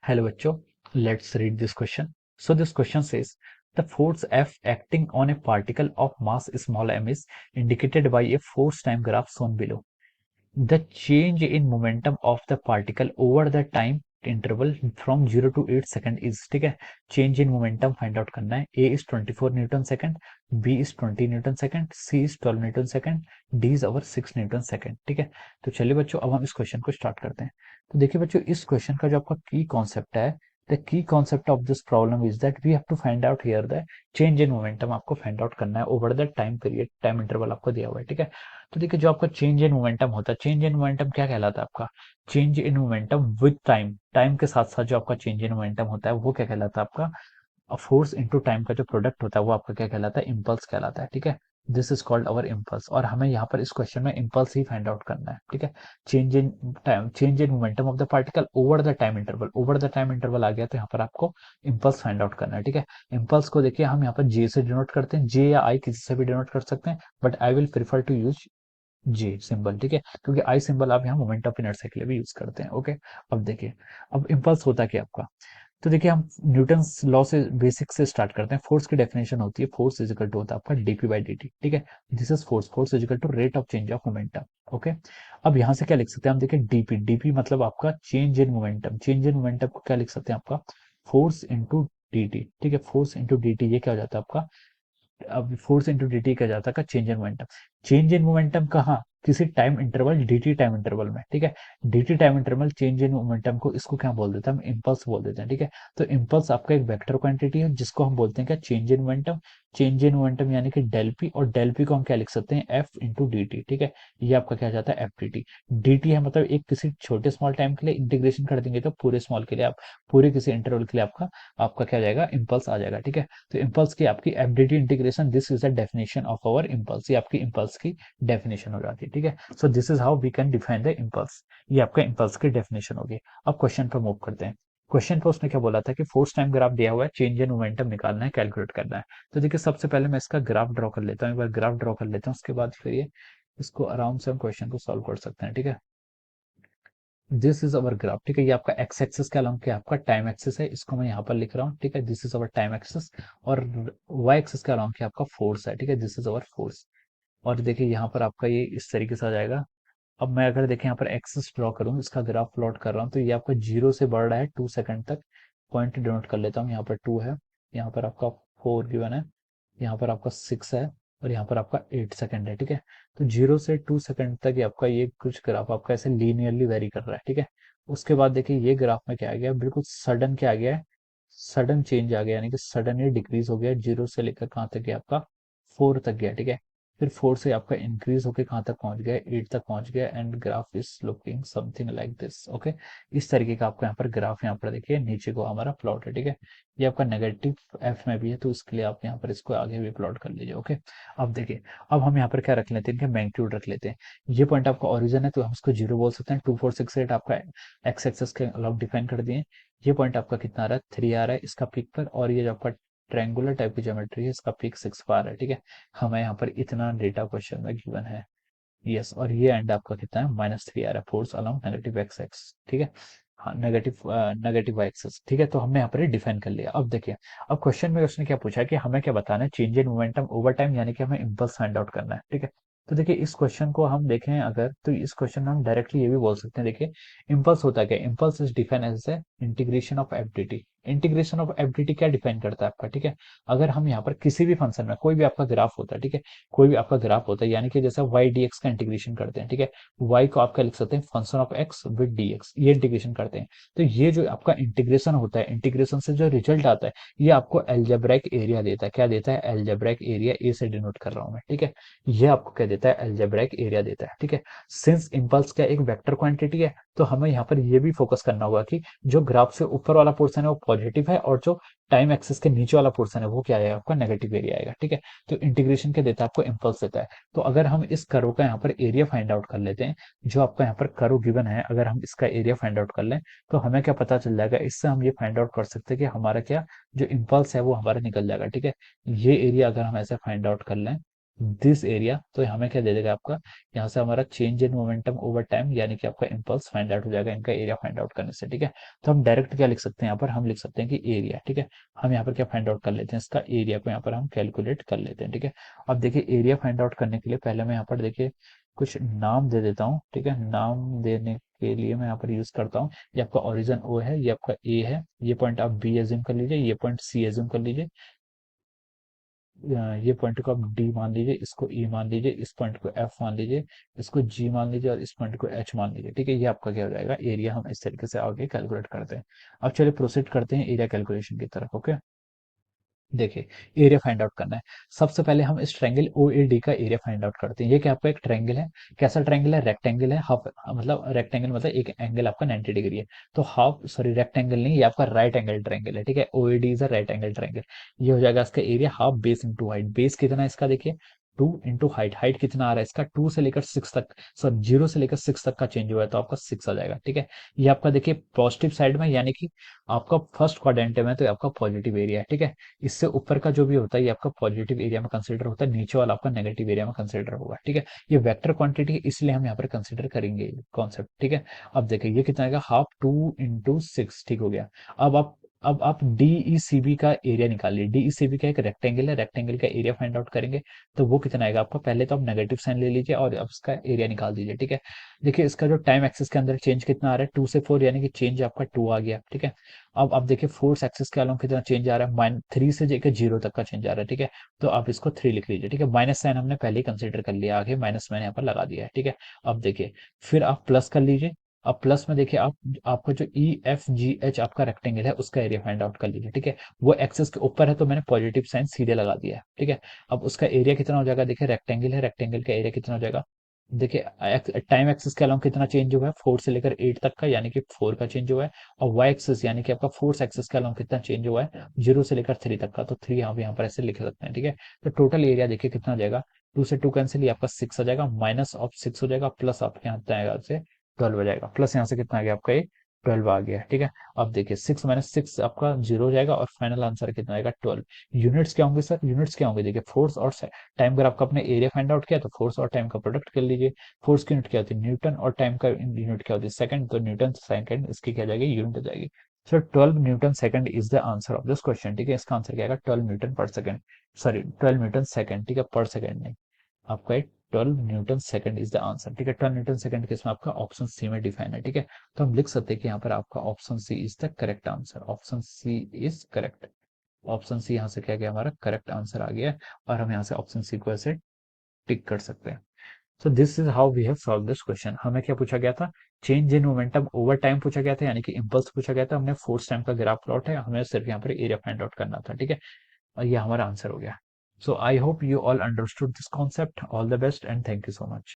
Hello bachcho, let's read this question. So this question says the force F acting on a particle of mass small m is indicated by a force time graph shown below. The change in momentum of the particle over the time interval from 0 to 8 second is ठीक है. Change in momentum find out करना है. A is 24 newton second, B is 20 newton second, C is 12 newton second, D is our 6 newton second. ठीक है, तो चलिए बच्चों अब हम इस क्वेश्चन को स्टार्ट करते हैं. तो देखिए बच्चों, इस क्वेश्चन का जो आपका की कॉन्सेप्ट है, the key concept of this problem is that we have to find out here the change in momentum. आपको फाइंड आउट करना है over the time period, time interval आपको दिया हुआ है. ठीक है, तो देखिए जो आपका चेंज इन मोमेंटम होता है, चेंज इन मोमेंटम क्या कहलाता है आपका? Change in momentum with time, time के साथ साथ जो आपका चेंज इन मोमेंटम होता है वो क्या कहलाता है आपका? फोर्स इनटू टाइम का जो प्रोडक्ट होता है वो आपका क्या कहलाता है? इम्पल्स कहलाता है. ठीक है, this is called our impulse, और हमें यहाँ पर इस क्वेश्चन में इम्पल्स ही फाइंड आउट करना है. ठीक है, change in time, change in momentum of the particle over the time interval, over the time interval आ गया तो यहाँ पर आपको इम्पल्स फाइंड आउट करना है. ठीक है, इम्पल्स को देखिए हम यहाँ पर जे से डिनोट करते हैं, जे या आई किसी से भी डिनोट कर सकते हैं, but I will prefer to use G symbol. ठीक है, क्योंकि आई सिंबल आप यहाँ मोमेंट ऑफ इनर्शिया के लिए भी यूज करते हैं. ओके, अब देखिए, अब इम्पल्स होता क्या आपका? तो देखिए हम न्यूटन लॉ से बेसिक से स्टार्ट करते हैं. फोर्स की डेफिनेशन होती है, फोर्स इज इक्वल टू होता है आपका डीपी बाई डी. ठीक है, this is force, force is equal to rate of change of momentum. Okay, अब यहाँ से क्या लिख सकते हैं हम? देखिए डीपी, डीपी मतलब आपका change in momentum, change in momentum को क्या लिख सकते हैं आपका? Force into D T. ठीक है, फोर्स इंटू डी टी, ये क्या हो जाता है आपका? अब फोर्स इंटू डी टी क्या जाता है? Change in momentum. Change in momentum कहाँ? किसी time interval dt time interval में. ठीक है, dt time interval change in momentum को, इसको क्या बोल देते हैं हम? इम्पल्स बोल देते हैं. ठीक है, तो इम्पल्स आपका एक वेक्टर क्वांटिटी है जिसको हम बोलते हैं क्या? Change in momentum. Change in momentum यानी कि डेल पी, और डेल पी को हम क्या लिख सकते हैं? F into D T. ठीक है, ये आपका क्या जाता है? F D T. D T है मतलब एक किसी छोटे स्मॉल टाइम के लिए इंटीग्रेशन कर देंगे तो पूरे स्मॉल के लिए आप, पूरे किसी इंटरवल के लिए आपका आपका क्या जाएगा? इम्पल्स आ जाएगा. ठीक है, तो इम्पल्स की आपकी FDT integration, this is the definition of our impulse. ये आपकी इम्पल्स की डेफिनेशन हो जाती है. ठीक है, so this is how we can define the impulse. ये आपका इम्पल्स की डेफिनेशन होगी. अब क्वेश्चन पर मूव करते हैं. क्वेश्चन पर उसने क्या बोला था कि फोर्स टाइम ग्राफ दिया हुआ है, चेंज इन मोमेंटम निकालना है, कैलकुलेट करना है. तो देखिए सबसे पहले मैं इसका ग्राफ ड्रॉ कर लेता हूँ, एक बार ग्राफ ड्रॉ कर लेता हूँ, उसके बाद फिर ये इसको आराम से हम क्वेश्चन को सॉल्व कर सकते हैं. ठीक है, दिस इज अवर ग्राफ. ठीक है, ये आपका एक्स एक्सिस का अलॉन्ग क्या आपका टाइम एक्सिस है, इसको मैं यहाँ पर लिख रहा हूँ. ठीक है, this is our time axis, और वाई एक्सिस का अलॉन्ग क्या आपका फोर्स है. ठीक है, दिस इज अवर फोर्स. और देखिए यहाँ पर आपका ये इस तरीके से आ जाएगा. अब मैं अगर देखें यहाँ पर एक्सिस ड्रॉ करूँ, इसका ग्राफ प्लॉट कर रहा हूँ, तो ये आपका 0 से बढ़ रहा है 2 सेकंड तक. पॉइंट डिनोट कर लेता हूँ, यहाँ पर 2 है, यहाँ पर आपका 4 गिवन है, यहाँ पर आपका 6 है, और यहाँ पर आपका 8 सेकंड है. ठीक है, तो 0 से 2 सेकंड तक ये आपका ये कुछ ग्राफ आपका ऐसे लीनियरली वेरी कर रहा है. ठीक है, उसके बाद देखिए ये ग्राफ में क्या आ गया? बिल्कुल सडन क्या आ गया है? सडन चेंज आ गया, यानी कि सडन ये डिक्रीज हो गया. 0 से लेकर कहाँ तक गया आपका? 4 तक गया. ठीक है, फिर 4 से आपका इंक्रीज होकर कहाँ तक पहुंच गया? 8 तक पहुंच गया. And graph is looking something like this. Okay, इस तरीके का आपका यहाँ पर ग्राफ यहाँ पर देखिए नीचे को हमारा प्लॉट है. ठीक है, ये आपका नेगेटिव एफ में भी है, तो इसके लिए आप यहाँ पर इसको आगे भी प्लॉट कर लीजिए. ओके, अब देखिए, अब हम यहाँ पर क्या रख लेते हैं? इनके मैग्नीट्यूड रख लेते हैं. ये पॉइंट आपका ओरिजिन है तो हम इसको 0 बोल सकते हैं. 2468 आपका एक्स एक्सेस के अलॉन्ग डिफाइन कर दिए. ये पॉइंट आपका कितना आ रहा है? 3 आ रहा है इसका पीक पर, और ये जो आपका ट्रायंगुलर टाइप की ज्योमेट्री है इसका पीक 6 पर आ रहा है. ठीक है, हमें यहाँ पर इतना डेटा क्वेश्चन में गिवन है. यस, और ये एंड आपका कितना है? -3 आ रहा है, force along negative x x. ठीक है, हाँ नेगेटिव नेगेटिव वाई एक्सिस. ठीक है, तो हमने यहाँ पर डिफाइन कर लिया. अब देखिए, अब क्वेश्चन में उसने क्या पूछा है कि हमें क्या बताना है? Change in momentum over time, यानी कि हमें इम्पल्स फाइंड आउट करना है. ठीक है, तो देखिए इस क्वेश्चन को हम देखें अगर, तो इस क्वेश्चन में हम डायरेक्टली ये भी बोल सकते हैं. देखिए इम्पल्स होता है क्या? Impulse is define as a integration of FDT. Integration of FDT क्या डिफाइन करता है आपका? ठीक है, अगर हम यहाँ पर किसी भी फंक्शन में कोई भी आपका ग्राफ होता है, ठीक है, कोई भी आपका ग्राफ होता है, यानी कि जैसे वाई डी एक्स का इंटीग्रेशन करते हैं. ठीक है, वाई को आप क्या लिख सकते हैं? Function of x with D x, ये इंटीग्रेशन करते हैं. तो ये जो आपका इंटीग्रेशन होता है, इंटीग्रेशन से जो रिजल्ट आता है, ये आपको एल्जेब्राइक एरिया देता है. क्या देता है? Algebraic area. ए से डिनोट कर रहा हूं मैं. ठीक है, ये आपको क्या देता है? एल्जेब्राइक एरिया देता है. ठीक है, सिंस इम्पल्स क्या एक वेक्टर क्वांटिटी है, तो हमें यहाँ पर ये भी फोकस करना होगा कि जो ग्राफ से ऊपर वाला पोर्शन है वो पॉजिटिव है, और जो टाइम एक्सिस के नीचे वाला पोर्शन है वो क्या आएगा? आपका नेगेटिव एरिया आएगा. ठीक है, तो इंटीग्रेशन क्या देता है? आपको इम्पल्स देता है. तो अगर हम इस कर्व का यहाँ पर एरिया फाइंड आउट कर लेते हैं, जो आपका यहाँ पर कर्व गिवन है, अगर हम इसका एरिया फाइंड आउट कर लें तो हमें क्या पता चल जाएगा? इससे हम ये फाइंड आउट कर सकते हैं कि हमारा क्या जो इम्पल्स है वो हमारा निकल जाएगा. ठीक है, ये एरिया अगर हम ऐसे फाइंड आउट कर लें दिस एरिया, तो हमें क्या दे देगा आपका, यहाँ से हमारा change in momentum over time, यानी कि आपका इम्पल्स फाइंड आउट हो जाएगा इनका एरिया फाइंड आउट करने से। ठीक है, तो हम डायरेक्ट क्या लिख सकते हैं, यहाँ पर हम लिख सकते हैं कि एरिया। ठीक है, हम यहाँ पर क्या फाइंड आउट कर लेते हैं, इसका एरिया को यहाँ पर हम कैलकुलेट कर लेते हैं। ठीक है, अब देखिए एरिया फाइंड आउट करने के लिए पहले मैं यहाँ पर देखिए कुछ नाम दे देता हूँ। ठीक है, नाम देने के लिए मैं यहाँ पर यूज करता हूँ, ये आपका ओरिजन ओ है, ये आपका ए है, ये पॉइंट आप बी एज्यूम कर लीजिए, ये पॉइंट सी एज्यूम कर लीजिए, ये पॉइंट को आप डी मान लीजिए, इसको ई मान लीजिए, इस पॉइंट को एफ मान लीजिए, इसको जी मान लीजिए और इस पॉइंट को एच मान लीजिए। ठीक है, ये आपका क्या हो जाएगा एरिया। हम इस तरीके से आगे कैलकुलेट करते हैं। अब चलिए प्रोसीड करते हैं एरिया कैलकुलेशन की तरफ। ओके, देखिए एरिया फाइंड आउट करना है। सबसे पहले हम इस ट्रायंगल ओएडी का एरिया फाइंड आउट करते हैं। ये क्या आपका एक ट्रायंगल है, कैसा ट्रायंगल है, रेक्टेंगल है, हाफ मतलब रेक्टेंगल मतलब एक एंगल आपका 90 डिग्री है। तो हाफ सॉरी रेक्टेंगल नहीं, ये आपका राइट एंगल ट्रायंगल है। ठीक है, OAD is a right angle triangle. ये हो जाएगा इसका area half base into height. Base कितना है इसका देखिए 2 इंटू हाइट। हाइट कितना आ रहा है इसका 2 से लेकर 6 तक, सॉरी 0 से लेकर 6 तक का चेंज हुआ है तो आपका 6 आ जाएगा। ठीक है, ये आपका देखिए पॉजिटिव साइड में, यानी कि आपका फर्स्ट क्वाड्रेंट में, तो ये आपका पॉजिटिव एरिया है। ठीक है, इससे ऊपर का जो भी होता है ये आपका पॉजिटिव एरिया में कंसिडर होता है, नीचे वाला आपका नेगेटिव एरिया में कंसिडर होगा। ठीक है, ये वेक्टर क्वांटिटी है इसलिए हम यहाँ पर कंसिडर करेंगे कॉन्सेप्ट। ठीक है, अब देखिए ये कितना आएगा हाफ 2 इंटू 6। ठीक हो गया। अब आप अब आप डीईसीबी का एरिया निकालिए। डीईसीबी का एक रेक्टेंगल है, रेक्टेंगल का एरिया फाइंड आउट करेंगे तो वो कितना आएगा आपका, पहले तो आप नेगेटिव साइन ले लीजिए और अब इसका एरिया निकाल दीजिए। ठीक है, देखिए इसका जो टाइम एक्सिस के अंदर चेंज कितना आ रहा है 2 से 4, यानी कि चेंज आपका 2 आ गया। ठीक है, अब देखिए फोर्स एक्सिस के अलॉन्ग कितना चेंज आ रहा है, -3 से लेकर 0 तक का चेंज आ रहा है। ठीक है, तो आप इसको 3 लिख लीजिए। ठीक है, माइनस साइन हमने पहले ही कंसिडर कर लिया, आगे माइनस मैंने यहाँ पर लगा दिया है। ठीक है, अब देखिए फिर आप प्लस कर लीजिए। अब प्लस में देखिए आप आपका जो ई एफ जी एच आपका रेक्टेंगल है उसका एरिया फाइंड आउट कर लीजिए। ठीक है, वो एक्सिस के ऊपर है तो मैंने पॉजिटिव साइन सीधे लगा दिया है। ठीक है, अब उसका एरिया कितना हो जाएगा, देखिए रेक्टेंगल है, रेक्टेंगल का एरिया कितना हो जाएगा, देखिए टाइम एक्सिस के अलोंग कितना चेंज हुआ है 4 से लेकर 8 तक का, यानी कि 4 का चेंज हुआ है। और वाई एक्सिस यानी कि आपका फोर्स एक्सिस के अलोंग कितना चेंज हुआ है 0 से लेकर 3 तक का, तो 3 आप यहाँ पर ऐसे लिख सकते हैं। ठीक है, तो टोटल एरिया देखिए कितना हो जाएगा, 2 से 2 कैंसिल, ये आपका 6 आ जाएगा, माइनस ऑफ 6 हो जाएगा, प्लस आपके यहाँ आएगा से 12 हो जाएगा, प्लस यहाँ से कितना आ गया आपका ये 12 आ गया। ठीक है, अब देखिए 6 - 6 आपका 0 हो जाएगा और फाइनल आंसर कितना आएगा 12। यूनिट्स क्या होंगे सर, यूनिट्स क्या होंगे, देखिए फोर्स और टाइम। अगर आपका अपने एरिया फाइंड आउट किया तो फोर्स और टाइम का प्रोडक्ट कर लीजिए। फोर्स की यूनिट क्या होती है न्यूटन, और टाइम का यूनिट क्या होती है सेकंड, तो न्यूटन सेकंड इसकी क्या जाएगी यूनिट हो जाएगी। सो 12 newton second is the answer of this question. ठीक है, इसका आंसर क्या आएगा 12 न्यूटन पर सेकंड, सॉरी 12 न्यूटन सेकंड। ठीक है, पर सेकंड नहीं, आपका एक 12 newton second is the answer. ठीक है, 12 न्यूटन सेकंड किसमें आपका ऑप्शन सी में डिफाइन है। ठीक है, तो हम लिख सकते हैं कि यहाँ पर आपका option C is the correct answer. Option C is correct. Option C यहाँ से क्या गया हमारा करेक्ट आंसर आ गया है, और हम यहाँ से ऑप्शन सी को ऐसे टिक कर सकते हैं। So this is how we have solve this question. हमें क्या पूछा गया था, change in momentum over time पूछा गया था, यानी कि इम्पल्स पूछा गया था। हमने फोर्स टाइम का ग्राफ प्लॉट है, हमें सिर्फ यहाँ पर एरिया फाइंड आउट करना था। ठीक है, और ये हमारा आंसर हो गया। So I hope you all understood this concept. All the best and thank you so much.